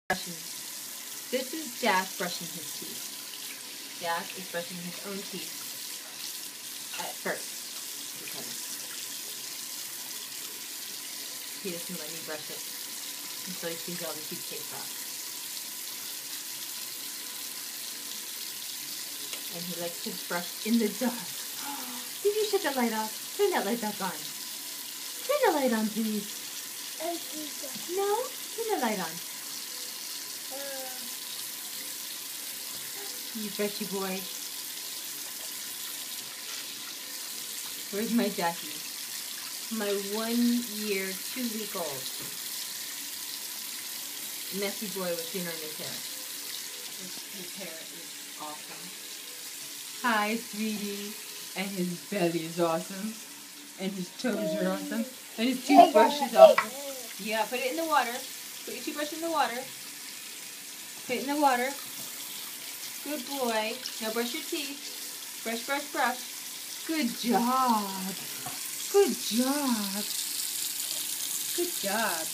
This is Jack brushing his teeth. Jack is brushing his own teeth at first because he doesn't let me brush it until he sees all the toothpaste off. And he likes to brush in the dark. Did you shut the light off? Turn that light back on. Turn the light on, please. No? Turn the light on. You brushy boy. Where's my Jackie? My 1 year, 2-week-old messy boy with dinner in his hair. His hair is awesome. Hi, sweetie. And his belly is awesome. And his toes are awesome. And his toothbrush is awesome. Yeah, put it in the water. Put your toothbrush in the water. Put it in the water. Good boy. Now brush your teeth. Brush, brush, brush. Good job. Good job. Good job.